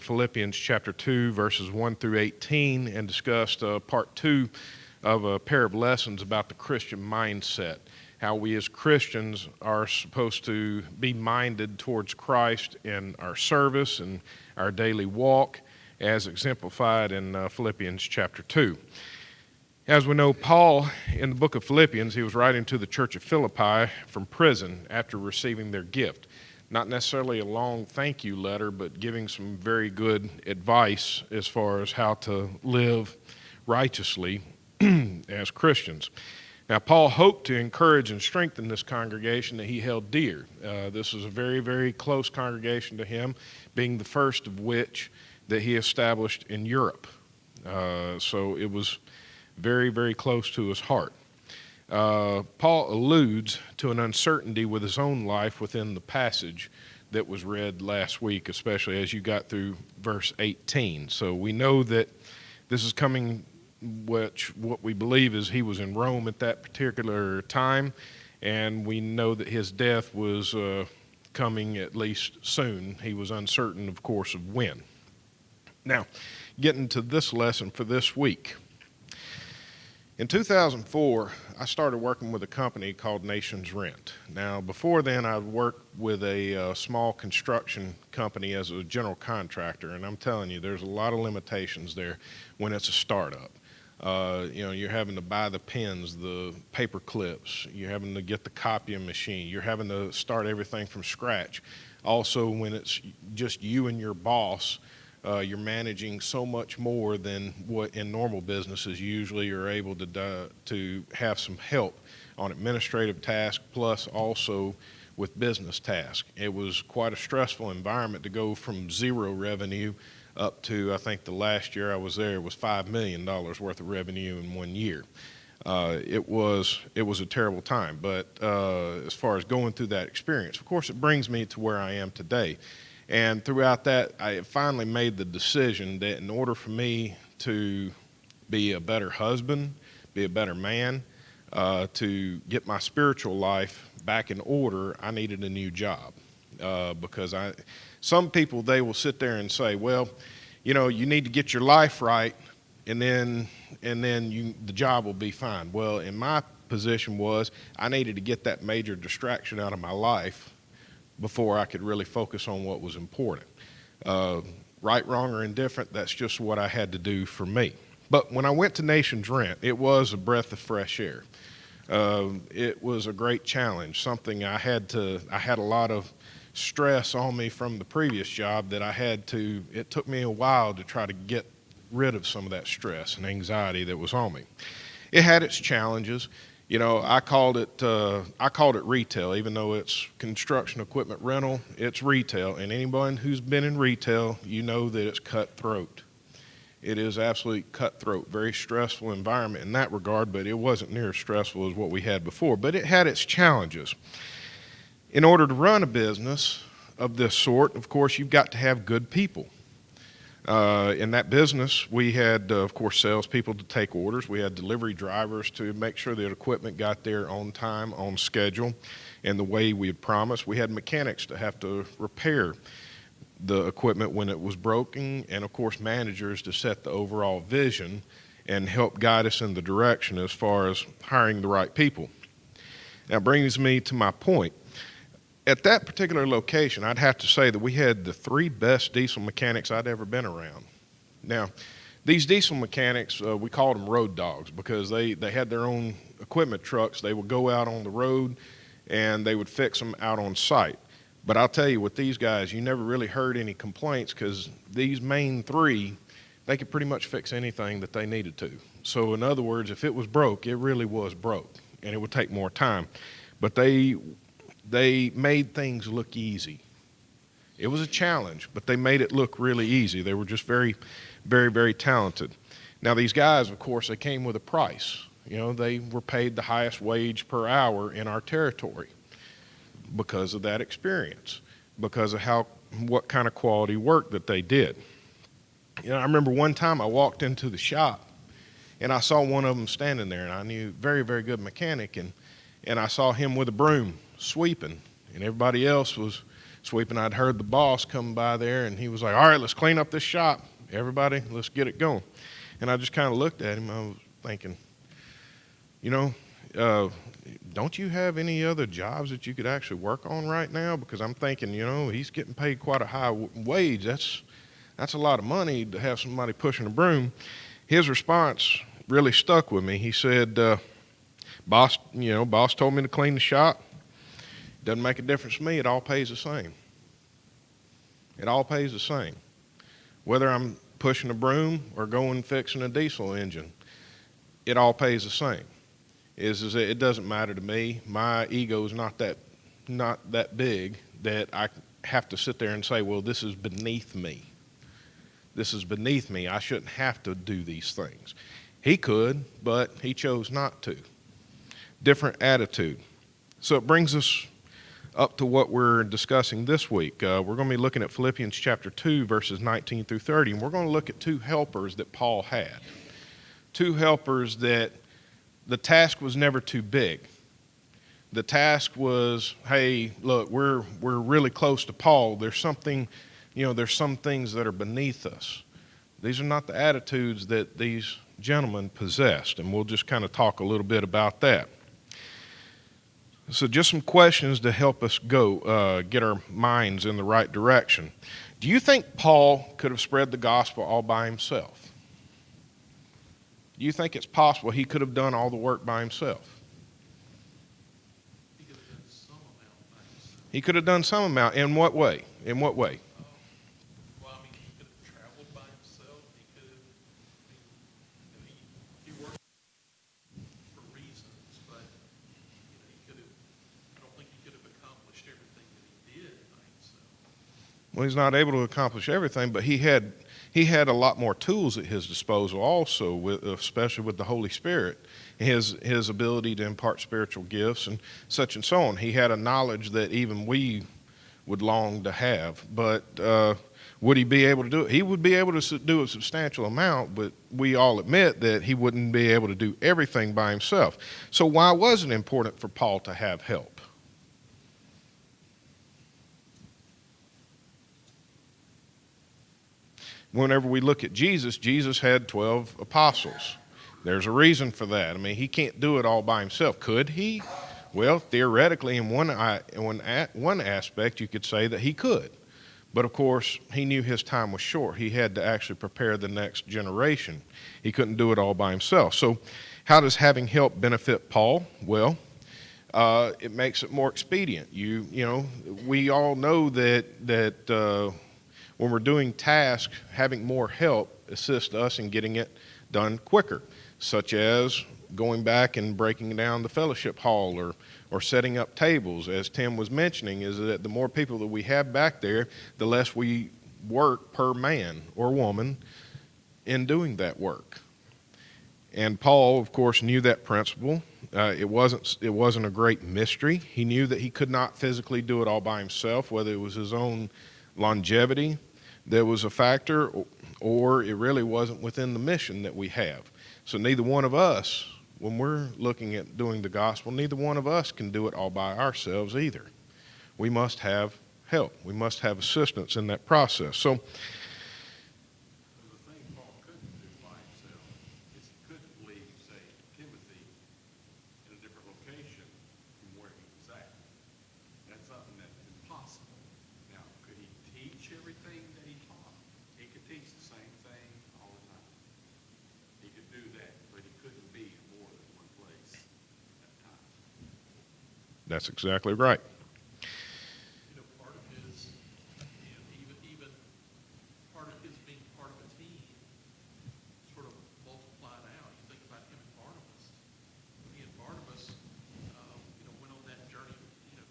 Philippians chapter 2, verses 1 through 18, and discussed part 2 of a pair of lessons about the Christian mindset, how we as Christians are supposed to be minded towards Christ in our service and our daily walk, as exemplified in Philippians chapter 2. As we know, Paul, in the book of Philippians, he was writing to the church of Philippi from prison after receiving their gift. Not necessarily a long thank you letter, but giving some very good advice as far as how to live righteously as Christians. Now, Paul hoped to encourage and strengthen this congregation that he held dear. This was a very, very close congregation to him, being the first of which that he established in Europe. So it was very, very close to his heart. Paul alludes to an uncertainty with his own life within the passage that was read last week, especially as you got through verse 18. So we know that this is coming, what we believe is he was in Rome at that particular time, and we know that his death was coming at least soon. He was uncertain, of course, of when. Now, getting to this lesson for this week. In 2004, I started working with a company called Nations Rent. Now, before then, I worked with a small construction company as a general contractor, and I'm telling you, there's a lot of limitations there when it's a startup. You're having to buy the pens, the paper clips, you're having to get the copying machine, you're having to start everything from scratch. Also, when it's just you and your boss, you're managing so much more than what in normal businesses usually you're able to have some help on administrative tasks, plus also with business tasks. It was quite a stressful environment to go from zero revenue up to, I think the last year I was there was $5 million worth of revenue in 1 year. It was a terrible time, but as far as going through that experience, of course it brings me to where I am today. And throughout that, I finally made the decision that in order for me to be a better husband, be a better man, to get my spiritual life back in order, I needed a new job. Because some people, they will sit there and say, well, you need to get your life right, and then the job will be fine. Well, in my position was I needed to get that major distraction out of my life before I could really focus on what was important. Right, wrong, or indifferent, that's just what I had to do for me. But when I went to Nations Rent, it was a breath of fresh air. It was a great challenge, something I had a lot of stress on me from the previous job that it took me a while to try to get rid of some of that stress and anxiety that was on me. It had its challenges. I called it retail, even though it's construction equipment rental, it's retail. And anyone who's been in retail, you know that it's cutthroat. It is absolutely cutthroat, very stressful environment in that regard, but it wasn't near as stressful as what we had before. But it had its challenges. In order to run a business of this sort, of course, you've got to have good people. In that business, we had, of course, salespeople to take orders. We had delivery drivers to make sure that equipment got there on time, on schedule, and the way we had promised. We had mechanics to have to repair the equipment when it was broken, and, of course, managers to set the overall vision and help guide us in the direction as far as hiring the right people. That brings me to my point. At that particular location, I'd have to say that we had the 3 best diesel mechanics I'd ever been around. Now, these diesel mechanics, we called them road dogs because they had their own equipment trucks. They would go out on the road and they would fix them out on site. But I'll tell you, with these guys, you never really heard any complaints because these main 3, they could pretty much fix anything that they needed to. So in other words, if it was broke, it really was broke, and it would take more time. But they made things look easy. It was a challenge, but they made it look really easy. They were just very, very, very talented. Now, these guys, of course, they came with a price. They were paid the highest wage per hour in our territory because of that experience, because of what kind of quality work that they did. I remember one time I walked into the shop, and I saw one of them standing there, and I knew very, very good mechanic, and I saw him with a broom sweeping, and everybody else was sweeping. I'd heard the boss come by there, and he was like, "All right, let's clean up this shop. Everybody, let's get it going." And I just kind of looked at him. I was thinking, you know, uh, don't you have any other jobs that you could actually work on right now? Because I'm thinking, he's getting paid quite a high wage. That's a lot of money to have somebody pushing a broom. His response really stuck with me. He said, boss told me to clean the shop. Doesn't make a difference to me. It all pays the same. It all pays the same. Whether I'm pushing a broom or going fixing a diesel engine, it all pays the same. It doesn't matter to me. My ego is not that big that I have to sit there and say, well, this is beneath me. This is beneath me. I shouldn't have to do these things. He could, but he chose not to. Different attitude. So it brings us up to what we're discussing this week. We're going to be looking at Philippians chapter 2, verses 19 through 30, and we're going to look at two helpers that Paul had. Two helpers that the task was never too big. The task was, hey, look, we're really close to Paul. There's some things that are beneath us. These are not the attitudes that these gentlemen possessed, and we'll just kind of talk a little bit about that. So just some questions to help us get our minds in the right direction. Do you think Paul could have spread the gospel all by himself? Do you think it's possible he could have done all the work by himself? He could have done some amount by himself. He could have done some amount. In what way? In what way? Well, I mean, he could have traveled by himself. He could have, he worked for reasons, but he could have. I don't think he could have accomplished everything that he did by himself. Well, he's not able to accomplish everything, but he had a lot more tools at his disposal also, especially with the Holy Spirit, his ability to impart spiritual gifts and such and so on. He had a knowledge that even we would long to have, but would he be able to do it? He would be able to do a substantial amount, but we all admit that he wouldn't be able to do everything by himself. So why was it important for Paul to have help? Whenever we look at Jesus, Jesus had 12 apostles. There's a reason for that. I mean, he can't do it all by himself. Could he? Well, theoretically, in one aspect, you could say that he could. But of course, he knew his time was short. He had to actually prepare the next generation. He couldn't do it all by himself. So how does having help benefit Paul? Well, it makes it more expedient. We all know that when we're doing tasks, having more help assists us in getting it done quicker, such as going back and breaking down the fellowship hall or setting up tables. As Tim was mentioning, is that the more people that we have back there, the less we work per man or woman in doing that work. And Paul, of course, knew that principle. It wasn't a great mystery. He knew that he could not physically do it all by himself, whether it was his own longevity that was a factor, or it really wasn't within the mission that we have. So neither one of us, when we're looking at doing the gospel, neither one of us can do it all by ourselves either. We must have help. We must have assistance in that process. So The thing Paul couldn't do by himself is he couldn't leave, say, Timothy in a different location from where he was at. That's something that's impossible. Now, could he teach everything that he taught? He could teach the same thing all the time. He could do that, but he couldn't be in more than one place at a time. that's exactly right. Part of his, even part of his being part of a team sort of multiplied out. You think about him and Barnabas. He and Barnabas, went on that journey,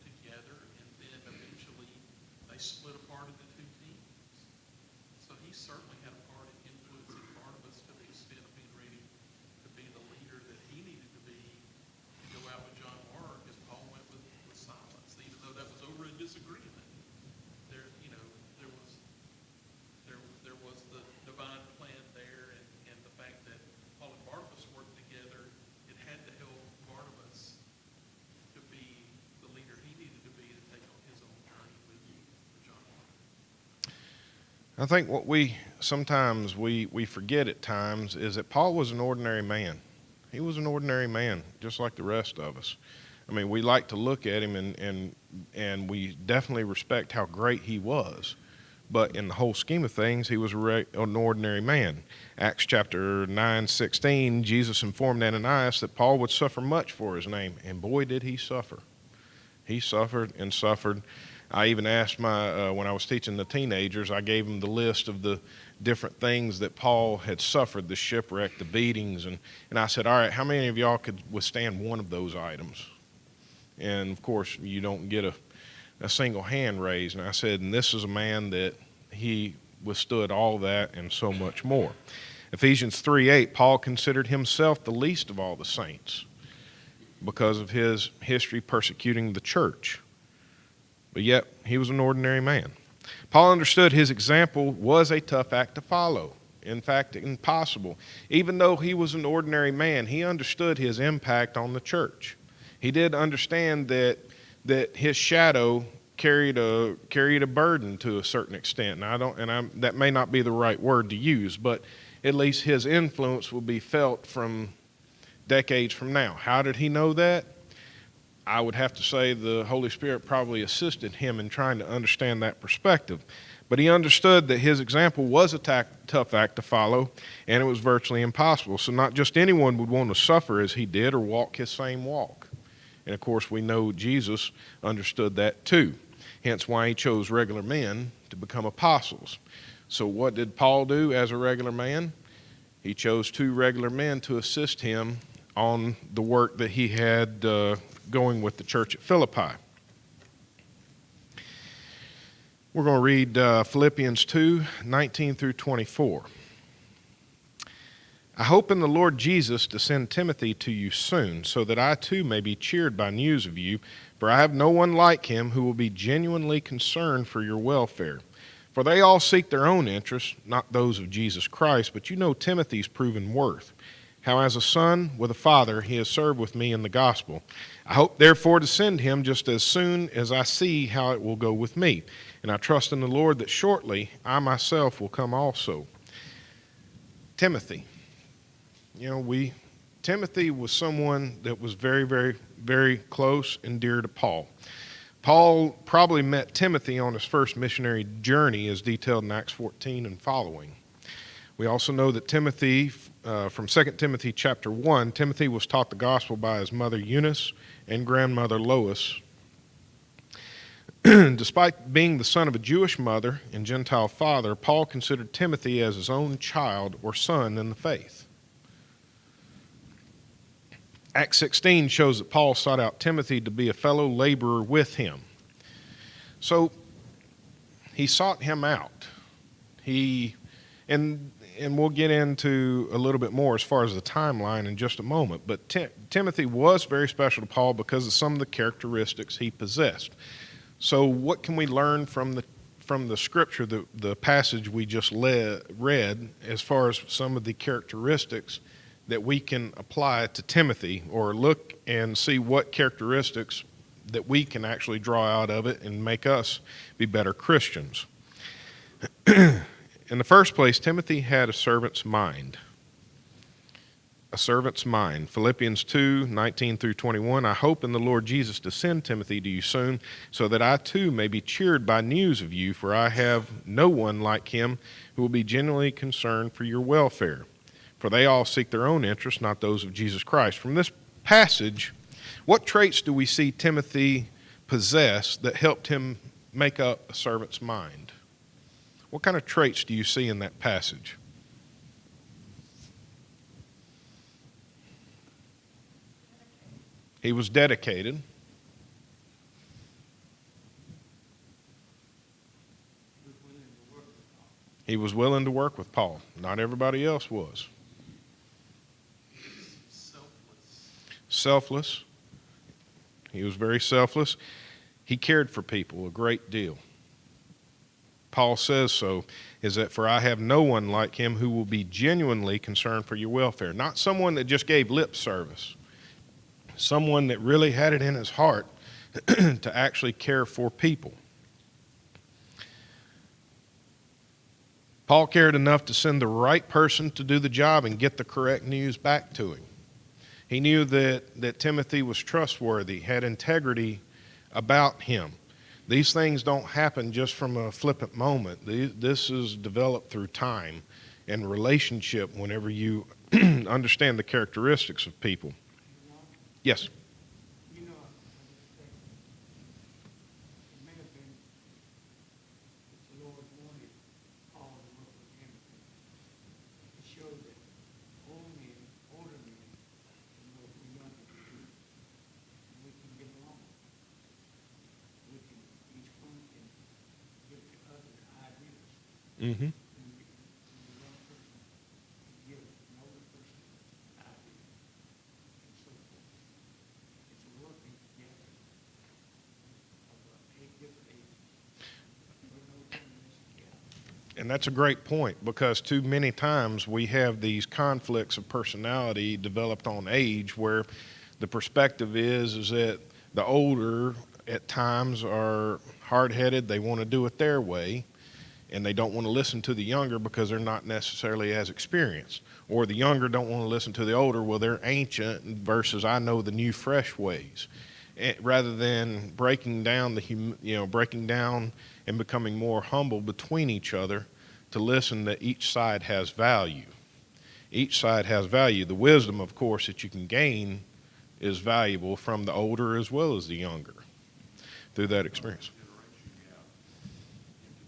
together, and then eventually they split apart into two teams. So he certainly had a part in influencing Barnabas to the extent of being ready to be the leader that he needed to be to go out with John Mark as Paul went with Silas. I think what we sometimes we forget at times is that Paul was an ordinary man. He was an ordinary man, just like the rest of us. I mean, we like to look at him and we definitely respect how great he was. But in the whole scheme of things, he was an ordinary man. Acts chapter 9:16, Jesus informed Ananias that Paul would suffer much for his name. And boy, did he suffer. He suffered and suffered. I even asked when I was teaching the teenagers, I gave them the list of the different things that Paul had suffered, the shipwreck, the beatings. And I said, all right, how many of y'all could withstand one of those items? And, of course, you don't get a single hand raised. And I said, and this is a man that he withstood all that and so much more. Ephesians 3:8, Paul considered himself the least of all the saints because of his history persecuting the church. But yet, he was an ordinary man. Paul understood his example was a tough act to follow. In fact, impossible. Even though he was an ordinary man, he understood his impact on the church. He did understand that his shadow carried a burden to a certain extent. And that may not be the right word to use, but at least his influence will be felt from decades from now. How did he know that? I would have to say the Holy Spirit probably assisted him in trying to understand that perspective. But he understood that his example was a tough act to follow, and it was virtually impossible. So not just anyone would want to suffer as he did or walk his same walk. And of course, we know Jesus understood that too. Hence why he chose regular men to become apostles. So what did Paul do as a regular man? He chose 2 regular men to assist him on the work that he had going with the church at Philippi. We're going to read Philippians 2:19 through 24. I hope in the Lord Jesus to send Timothy to you soon, so that I too may be cheered by news of you, for I have no one like him who will be genuinely concerned for your welfare. For they all seek their own interests, not those of Jesus Christ, but you know Timothy's proven worth, how as a son with a father he has served with me in the gospel. I hope therefore to send him just as soon as I see how it will go with me. And I trust in the Lord that shortly I myself will come also. Timothy. Timothy was someone that was very, very, very close and dear to Paul. Paul probably met Timothy on his first missionary journey as detailed in Acts 14 and following. We also know that Timothy, from 2 Timothy chapter 1, Timothy was taught the gospel by his mother Eunice and grandmother Lois. Despite being the son of a Jewish mother and Gentile father, Paul considered Timothy as his own child or son in the faith. Acts 16 shows that Paul sought out Timothy to be a fellow laborer with him. So he sought him out. And we'll get into a little bit more as far as the timeline in just a moment. But Timothy was very special to Paul because of some of the characteristics he possessed. So what can we learn from the scripture, the passage we just read, as far as some of the characteristics that we can apply to Timothy, or look and see what characteristics that we can actually draw out of it and make us be better Christians? In the first place, Timothy had a servant's mind. A servant's mind. Philippians 2:19 through 21. I hope in the Lord Jesus to send Timothy to you soon, so that I too may be cheered by news of you, for I have no one like him who will be genuinely concerned for your welfare. For they all seek their own interests, not those of Jesus Christ. From this passage, what traits do we see Timothy possess that helped him make up a servant's mind? What kind of traits do you see in that passage? He was dedicated. He was willing to work with Paul. Not everybody else was. Selfless. He was very selfless. He cared for people a great deal. Paul says so, is that for I have no one like him who will be genuinely concerned for your welfare. Not someone that just gave lip service. Someone that really had it in his heart to actually care for people. Paul cared enough to send the right person to do the job and get the correct news back to him. He knew that Timothy was trustworthy, had integrity about him. These things don't happen just from a flippant moment. This is developed through time and relationship whenever you understand the characteristics of people. Yes? You know, I think it may have been that the Lord wanted Paul to work with Timothy to show that older men can work with younger men, and we can get along. Each one can give the other ideas. Mm-hmm. And the young person can give an older person ideas, and so forth. It's a working together of different ages. We're no doing this together. And that's a great point, because too many times we have these conflicts of personality developed on age, where the perspective is that the older at times are hard-headed, they want to do it their way, and they don't want to listen to the younger because they're not necessarily as experienced. Or the younger don't want to listen to the older, well, they're ancient versus I know the new fresh ways. Rather than breaking down breaking down and becoming more humble between each other, to listen that each side has value. Each side has value. The wisdom, of course, that you can gain is valuable from the older as well as the younger through that experience. Generation gap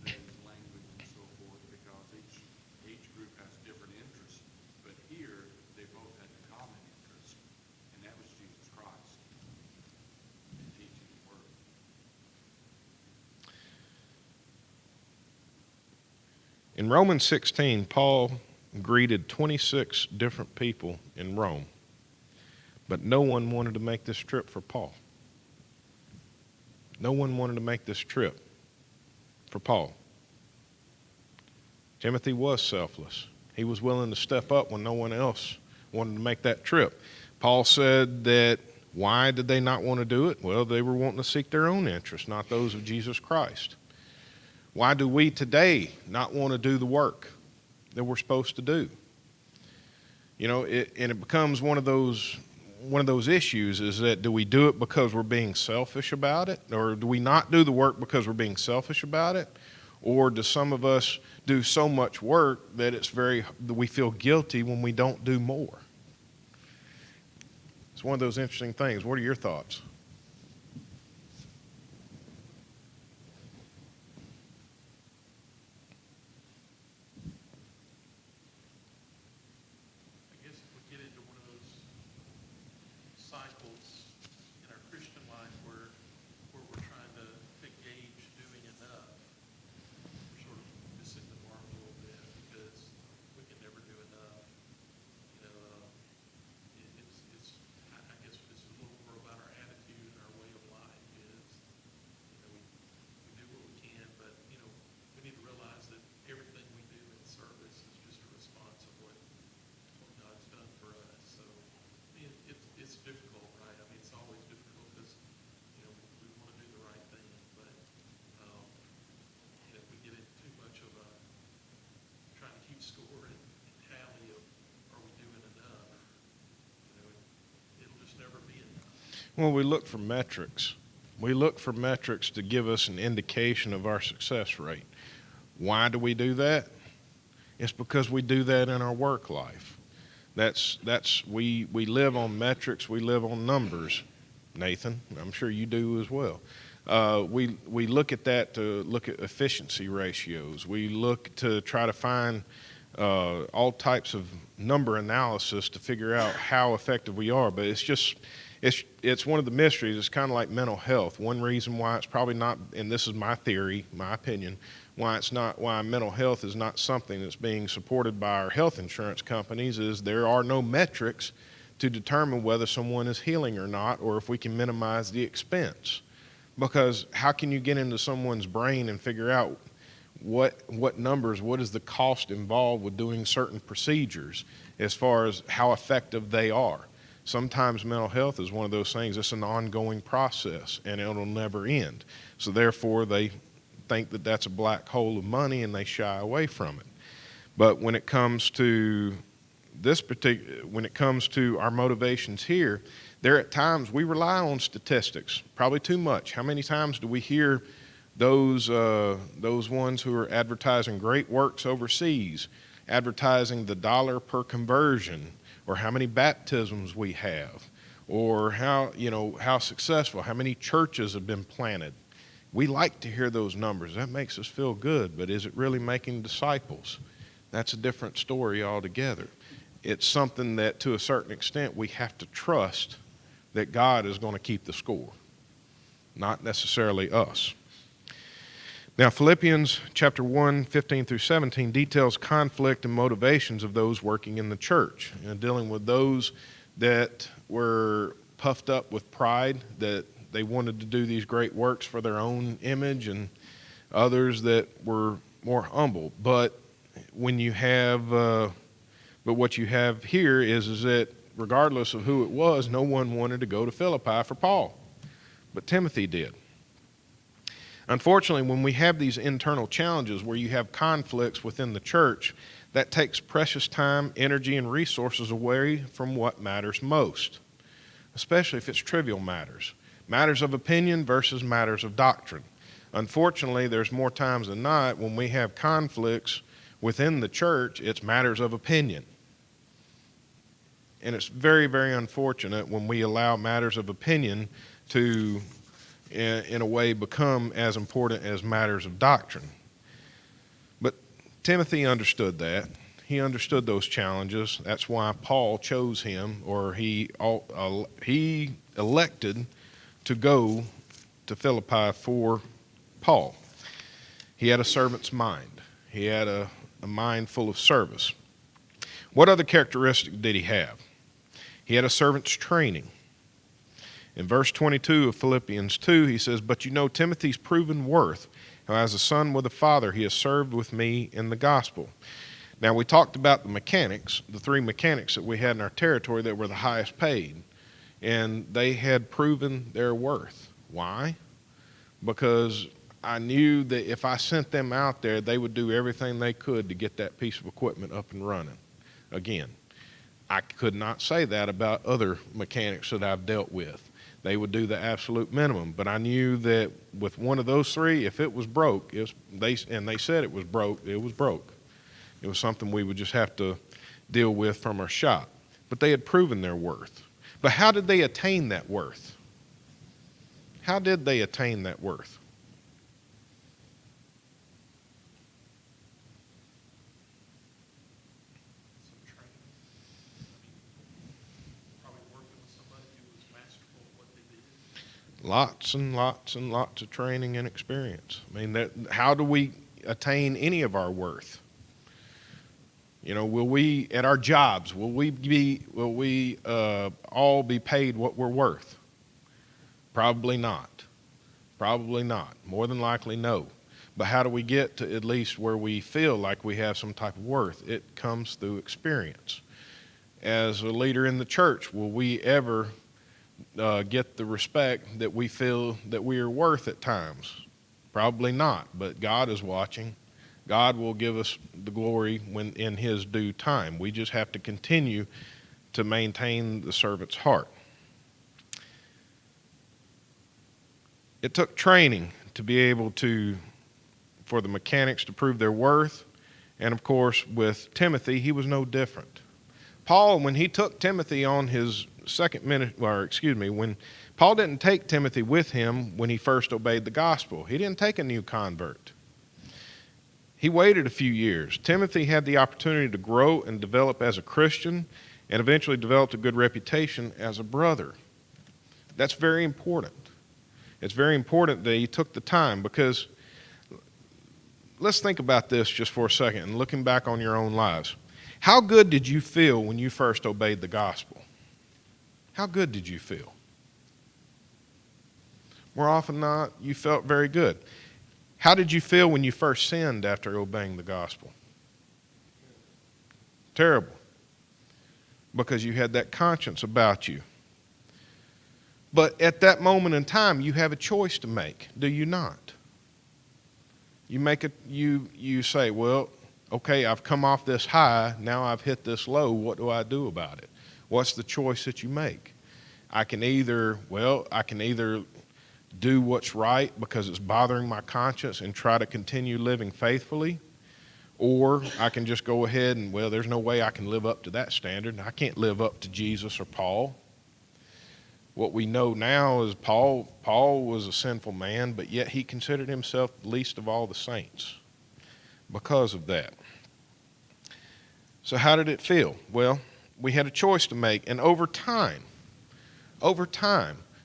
in today's language and so forth, because each age group has different interests. But here, they both had a common interest, and that was Jesus Christ and teaching the word. In Romans 16, Paul greeted 26 different people in Rome, but no one wanted to make this trip for Paul. No one wanted to make this trip for Paul. Timothy was selfless. He was willing to step up when no one else wanted to make that trip. Paul said that why did they not want to do it? Well, they were wanting to seek their own interests, not those of Jesus Christ. Why do we today not want to do the work that we're supposed to do? It becomes one of those issues, is that do we do it because we're being selfish about it? Or do we not do the work because we're being selfish about it? Or do some of us do so much work that we feel guilty when we don't do more? It's one of those interesting things. What are your thoughts? I guess if we get into one of those cycles in our Christian life where we're trying to gauge doing enough, we're sort of missing the mark a little bit because we can never do enough. I guess it's a little more about our attitude and our way of life is, we do what we can, but, we need to realize that everything we do in service is just a response of what God's done for us. So it's difficult, right? I mean, it's always difficult because, we want to do the right thing, but, if we get into too much of trying to keep score and tally of are we doing enough, it'll just never be enough. Well, we look for metrics. We look for metrics to give us an indication of our success rate. Why do we do that? It's because we do that in our work life. We live on metrics, we live on numbers. Nathan, I'm sure you do as well. We look at that to look at efficiency ratios. We look to try to find all types of number analysis to figure out how effective we are. But it's one of the mysteries. It's kind of like mental health. One reason why it's probably not, and this is my theory, my opinion, why mental health is not something that's being supported by our health insurance companies is there are no metrics to determine whether someone is healing or not, or if we can minimize the expense. Because how can you get into someone's brain and figure out what numbers, what is the cost involved with doing certain procedures as far as how effective they are? Sometimes mental health is one of those things, it's an ongoing process and it'll never end. So therefore they think that that's a black hole of money and they shy away from it. But when it comes to when it comes to our motivations here, there at times we rely on statistics, probably too much. How many times do we hear those ones who are advertising great works overseas, advertising the dollar per conversion, or how many baptisms we have, or how successful, how many churches have been planted? We like to hear those numbers. That makes us feel good, but is it really making disciples? That's a different story altogether. It's something that, to a certain extent, we have to trust that God is going to keep the score, not necessarily us. Now, Philippians chapter 1, 15 through 17 details conflict and motivations of those working in the church, and dealing with those that were puffed up with pride, that they wanted to do these great works for their own image, and others that were more humble. But what you have here is that regardless of who it was, no one wanted to go to Philippi for Paul, but Timothy did. Unfortunately, when we have these internal challenges where you have conflicts within the church, that takes precious time, energy, and resources away from what matters most, especially if it's trivial matters. Matters of opinion versus matters of doctrine. Unfortunately, there's more times than not when we have conflicts within the church, it's matters of opinion. And it's very, very unfortunate when we allow matters of opinion to, in a way, become as important as matters of doctrine. But Timothy understood that. He understood those challenges. That's why Paul chose him, or he elected to go to Philippi for Paul. He had a servant's mind. He had a mind full of service. What other characteristic did he have? He had a servant's training. In verse 22 of Philippians 2, he says, "But you know Timothy's proven worth, how as a son with a father he has served with me in the gospel." Now, we talked about the mechanics, the three mechanics that we had in our territory that were the highest paid, and they had proven their worth. Why? Because I knew that if I sent them out there, they would do everything they could to get that piece of equipment up and running again. I could not say that about other mechanics that I've dealt with. They would do the absolute minimum, but I knew that with one of those three, if it was broke, they said it was broke, it was broke. It was something we would just have to deal with from our shop. But they had proven their worth. But how did they attain that worth? How did they attain that worth? Some training. Probably working with somebody who was masterful at what they did. Lots and lots and lots of training and experience. I mean, how do we attain any of our worth? Will we, at our jobs, will we all be paid what we're worth? Probably not. Probably not. More than likely, no. But how do we get to at least where we feel like we have some type of worth? It comes through experience. As a leader in the church, will we ever get the respect that we feel that we are worth at times? Probably not, but God is watching. God will give us the glory when in His due time. We just have to continue to maintain the servant's heart. It took training to be able for the mechanics to prove their worth. And of course, with Timothy, he was no different. Paul, when he took Timothy on his when Paul didn't take Timothy with him when he first obeyed the gospel. He didn't take a new convert. He waited a few years. Timothy had the opportunity to grow and develop as a Christian and eventually developed a good reputation as a brother. That's very important. It's very important that he took the time, because let's think about this just for a second and looking back on your own lives. How good did you feel when you first obeyed the gospel? How good did you feel? More often than not, you felt very good. How did you feel when you first sinned after obeying the gospel? Terrible. Because you had that conscience about you. But at that moment in time, you have a choice to make, do you not? You say, well, Okay, I've come off this high, now I've hit this low, what do I do about it? What's the choice that you make? I can either do what's right because it's bothering my conscience and try to continue living faithfully, or I can just go ahead and, well, there's no way I can live up to that standard. I can't live up to Jesus or Paul. What we know now is Paul was a sinful man, but yet he considered himself the least of all the saints because of that. So how did it feel? Well, we had a choice to make, and over time,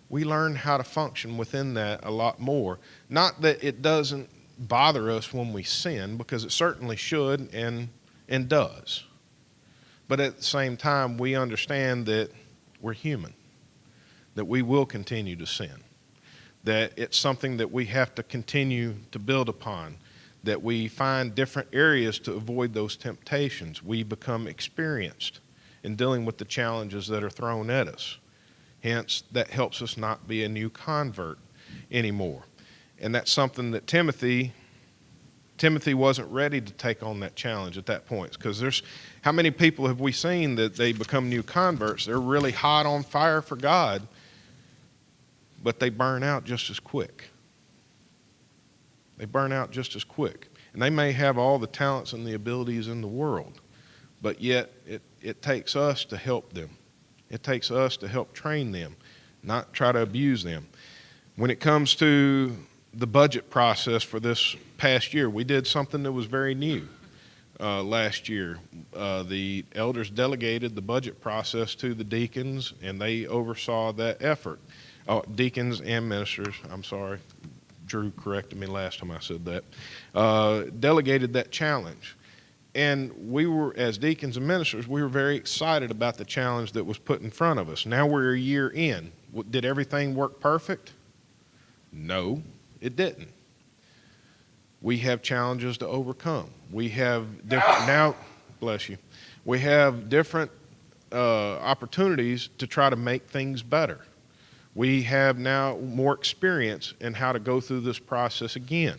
we learned how to function within that a lot more. Not that it doesn't bother us when we sin, because it certainly should and does. But at the same time, we understand that we're human, that we will continue to sin, that it's something that we have to continue to build upon, that we find different areas to avoid those temptations. We become experienced in dealing with the challenges that are thrown at us. Hence, that helps us not be a new convert anymore. And that's something that Timothy wasn't ready to take on that challenge at that point. Because how many people have we seen that they become new converts? They're really hot on fire for God, but they burn out just as quick. They burn out just as quick. And they may have all the talents and the abilities in the world, but yet it takes us to help them. It takes us to help train them, not try to abuse them. When it comes to the budget process for this past year, we did something that was very new last year. The elders delegated the budget process to the deacons, and they oversaw that effort. Deacons and ministers, I'm sorry. Drew corrected me last time I said that. Delegated that challenge. And we were, as deacons and ministers, we were very excited about the challenge that was put in front of us. Now we're a year in. Did everything work perfect? No, it didn't. We have challenges to overcome. We have different, now, bless you, we have different opportunities to try to make things better. We have now more experience in how to go through this process again.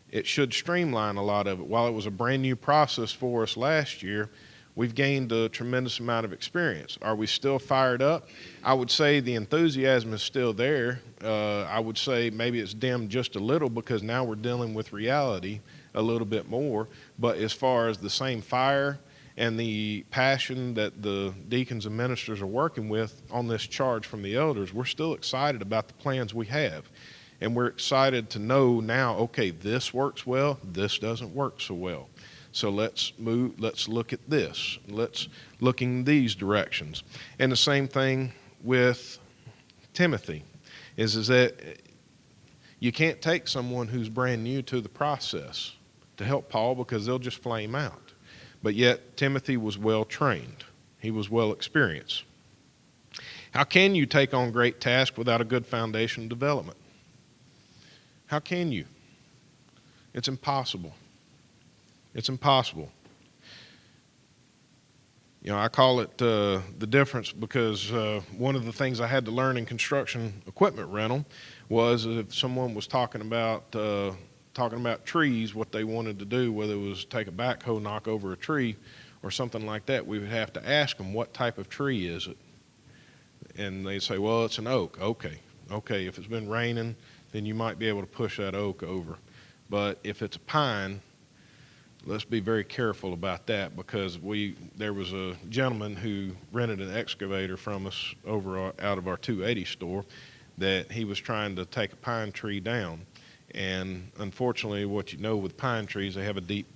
It should streamline a lot of it. While it was a brand new process for us last year, we've gained a tremendous amount of experience. Are we still fired up? I would say the enthusiasm is still there. I would say maybe it's dimmed just a little because now we're dealing with reality a little bit more. But as far as the same fire and the passion that the deacons and ministers are working with on this charge from the elders, we're still excited about the plans we have. And we're excited to know now, okay, this works well, this doesn't work so well. So let's look at this. Let's look in these directions. And the same thing with Timothy is that you can't take someone who's brand new to the process to help Paul because they'll just flame out. But yet Timothy was well trained. He was well experienced. How can you take on great tasks without a good foundation of development? How can you? It's impossible. It's impossible. You know, I call it the difference because one of the things I had to learn in construction equipment rental was if someone was talking about trees, what they wanted to do, whether it was take a backhoe, knock over a tree, or something like that, we would have to ask them, what type of tree is it? And they'd say, well, it's an oak. Okay, if it's been raining, then you might be able to push that oak over. But if it's a pine, let's be very careful about that because there was a gentleman who rented an excavator from us out of our 280 store that he was trying to take a pine tree down. And unfortunately, what you know with pine trees, they have a deep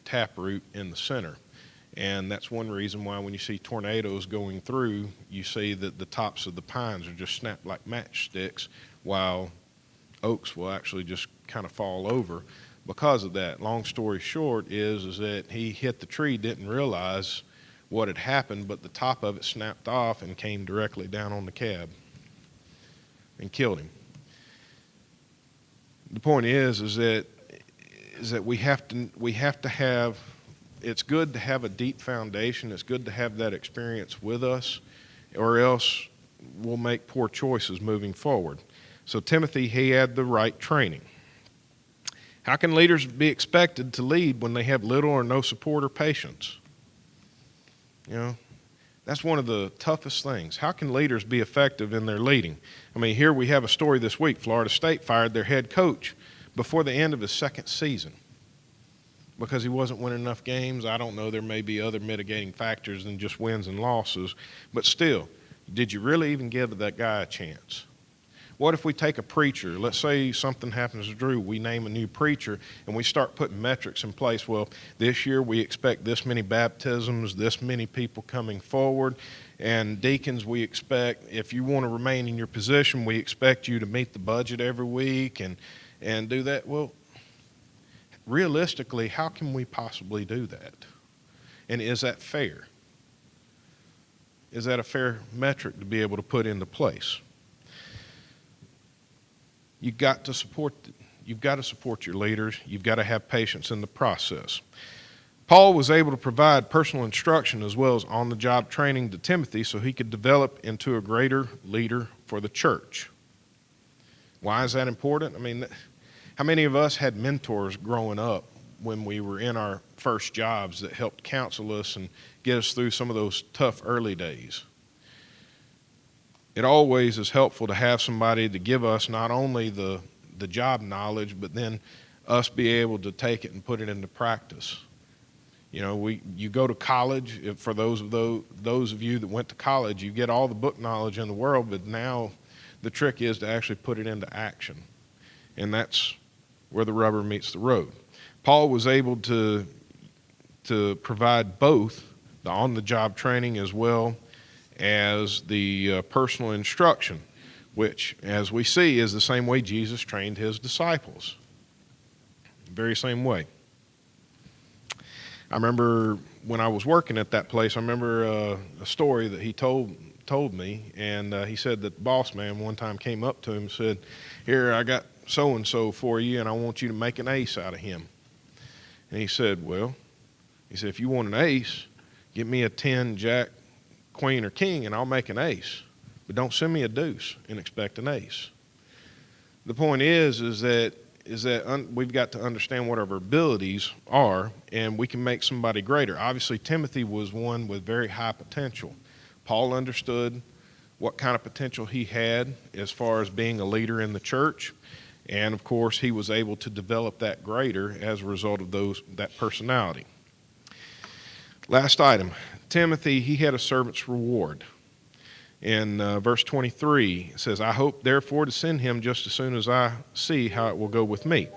taproot in the center. And that's one reason why when you see tornadoes going through, you see that the tops of the pines are just snapped like matchsticks, while oaks will actually just kind of fall over because of that. Long story short is that he hit the tree, didn't realize what had happened, but the top of it snapped off and came directly down on the cab and killed him. The point is that we have to have, it's good to have a deep foundation. It's good to have that experience with us, or else we'll make poor choices moving forward. So Timothy, he had the right training. How can leaders be expected to lead when they have little or no support or patience? You know, that's one of the toughest things. How can leaders be effective in their leading? I mean, here we have a story this week. Florida State fired their head coach before the end of his second season because he wasn't winning enough games. I don't know. There may be other mitigating factors than just wins and losses. But still, did you really even give that guy a chance? What if we take a preacher, let's say something happens to Drew, we name a new preacher, and we start putting metrics in place. Well, this year we expect this many baptisms, this many people coming forward, and deacons we expect, if you want to remain in your position, we expect you to meet the budget every week and do that. Well, realistically, how can we possibly do that? And is that fair? Is that a fair metric to be able to put into place? You've got to support your leaders. You've got to have patience in the process. Paul was able to provide personal instruction as well as on-the-job training to Timothy so he could develop into a greater leader for the church. Why is that important? I mean, how many of us had mentors growing up when we were in our first jobs that helped counsel us and get us through some of those tough early days? It always is helpful to have somebody to give us not only the job knowledge, but then us be able to take it and put it into practice. You know, you go to college. For those of you that went to college, you get all the book knowledge in the world, but now the trick is to actually put it into action, and that's where the rubber meets the road. Paul was able to provide both the on-the-job training as well as the personal instruction, which, as we see, is the same way Jesus trained his disciples. The very same way. I remember when I was working at that place, I remember a story that he told me, and he said that the boss man one time came up to him and said, "Here, I got so-and-so for you, and I want you to make an ace out of him." And he said, "Well," he said, "if you want an ace, give me a 10, jack, queen, or king, and I'll make an ace. But don't send me a deuce and expect an ace." The point is that we've got to understand what our abilities are, and we can make somebody greater. Obviously, Timothy was one with very high potential. Paul understood what kind of potential he had as far as being a leader in the church, and of course, he was able to develop that greater as a result of that personality. Last item. Timothy, he had a servant's reward. In verse 23, it says, "I hope therefore to send him just as soon as I see how it will go with me."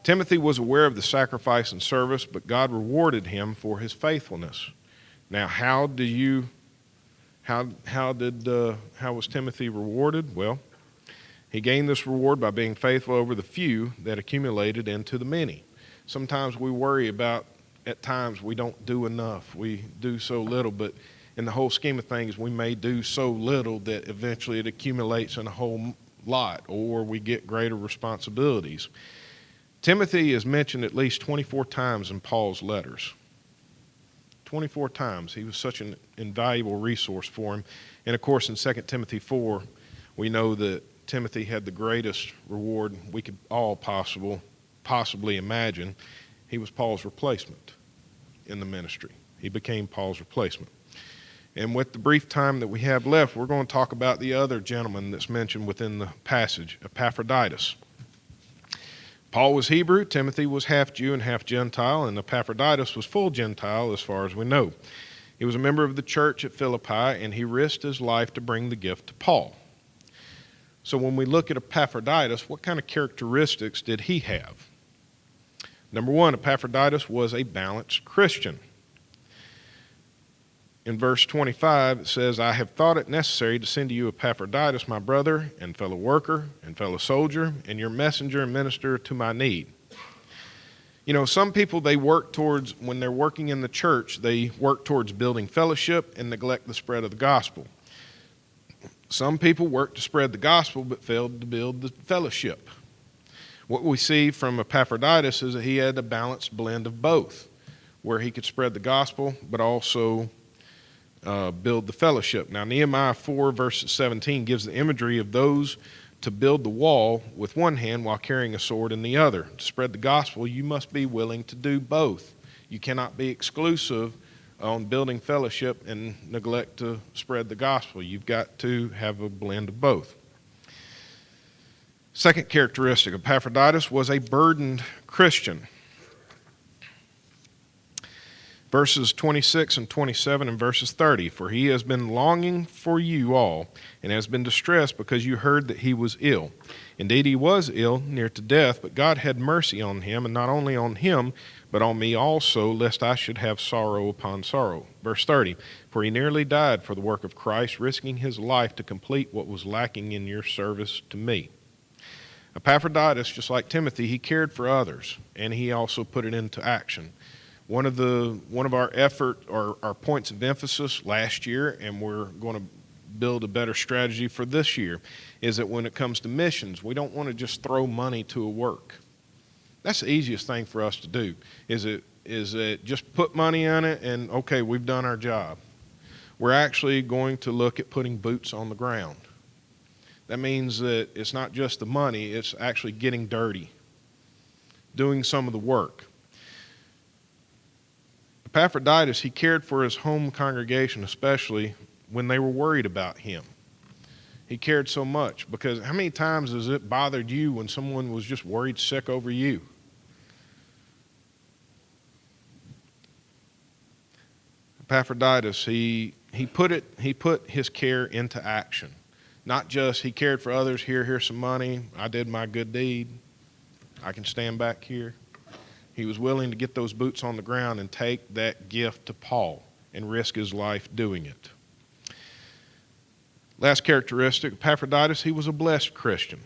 Timothy was aware of the sacrifice and service, but God rewarded him for his faithfulness. Now, how was Timothy rewarded? Well, he gained this reward by being faithful over the few that accumulated into the many. Sometimes we worry about, at times, we don't do enough. We do so little, but in the whole scheme of things, we may do so little that eventually it accumulates in a whole lot, or we get greater responsibilities. Timothy is mentioned at least 24 times in Paul's letters. 24 times. He was such an invaluable resource for him. And of course, in 2 Timothy 4, we know that Timothy had the greatest reward we could all possibly imagine. He was Paul's replacement in the ministry. He became Paul's replacement. And with the brief time that we have left, we're going to talk about the other gentleman that's mentioned within the passage, Epaphroditus. Paul was Hebrew, Timothy was half Jew and half Gentile, and Epaphroditus was full Gentile as far as we know. He was a member of the church at Philippi, and he risked his life to bring the gift to Paul. So when we look at Epaphroditus, what kind of characteristics did he have? Number one, Epaphroditus was a balanced Christian. In verse 25, it says, "I have thought it necessary to send to you Epaphroditus, my brother and fellow worker and fellow soldier, and your messenger and minister to my need." You know, some people, they work towards, when they're working in the church, they work towards building fellowship and neglect the spread of the gospel. Some people work to spread the gospel but failed to build the fellowship. What we see from Epaphroditus is that he had a balanced blend of both, where he could spread the gospel but also build the fellowship. Now, Nehemiah 4, verse 17 gives the imagery of those to build the wall with one hand while carrying a sword in the other. To spread the gospel, you must be willing to do both. You cannot be exclusive on building fellowship and neglect to spread the gospel. You've got to have a blend of both. Second characteristic, Epaphroditus was a burdened Christian. Verses 26 and 27 and verses 30, for he has been longing for you all and has been distressed because you heard that he was ill. Indeed, he was ill, near to death, but God had mercy on him, and not only on him, but on me also, lest I should have sorrow upon sorrow. Verse 30, for he nearly died for the work of Christ, risking his life to complete what was lacking in your service to me. Epaphroditus, just like Timothy, he cared for others, and he also put it into action. One of our effort or our points of emphasis last year, and we're going to build a better strategy for this year, is that when it comes to missions, we don't want to just throw money to a work. That's the easiest thing for us to do, is it just put money on it and, okay, we've done our job. We're actually going to look at putting boots on the ground. That means that it's not just the money, it's actually getting dirty, doing some of the work. Epaphroditus, he cared for his home congregation, especially when they were worried about him. He cared so much, because how many times has it bothered you when someone was just worried sick over you? Epaphroditus, he put his care into action. Not just he cared for others, here's some money, I did my good deed, I can stand back here. He was willing to get those boots on the ground and take that gift to Paul and risk his life doing it. Last characteristic, Epaphroditus, he was a blessed Christian.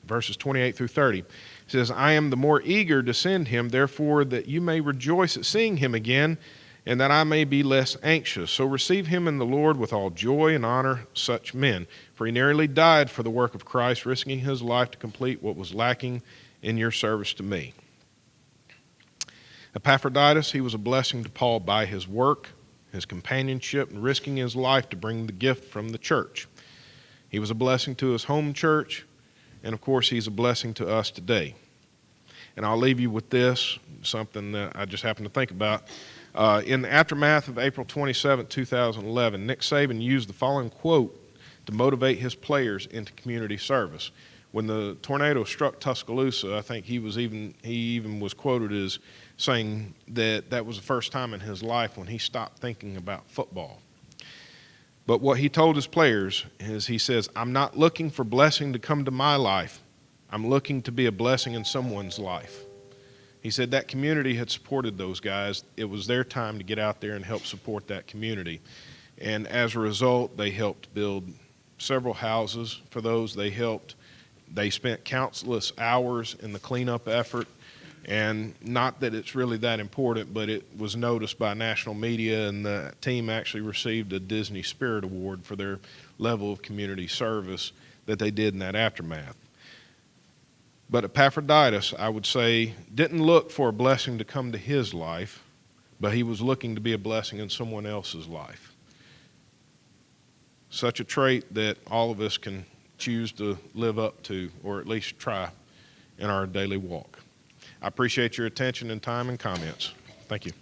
Verses 28 through 30. It says, I am the more eager to send him, therefore, that you may rejoice at seeing him again, and that I may be less anxious. So receive him in the Lord with all joy and honor such men. For he nearly died for the work of Christ, risking his life to complete what was lacking in your service to me. Epaphroditus, he was a blessing to Paul by his work, his companionship, and risking his life to bring the gift from the church. He was a blessing to his home church, and of course he's a blessing to us today. And I'll leave you with this, something that I just happened to think about. In the aftermath of April 27, 2011, Nick Saban used the following quote to motivate his players into community service. When the tornado struck Tuscaloosa, I think he even was quoted as saying that was the first time in his life when he stopped thinking about football. But what he told his players is, he says, I'm not looking for blessing to come to my life. I'm looking to be a blessing in someone's life. He said that community had supported those guys. It was their time to get out there and help support that community. And as a result, they helped build several houses for those. They spent countless hours in the cleanup effort. And not that it's really that important, but it was noticed by national media, and the team actually received a Disney Spirit Award for their level of community service that they did in that aftermath. But Epaphroditus, I would say, didn't look for a blessing to come to his life, but he was looking to be a blessing in someone else's life. Such a trait that all of us can choose to live up to, or at least try in our daily walk. I appreciate your attention and time and comments. Thank you.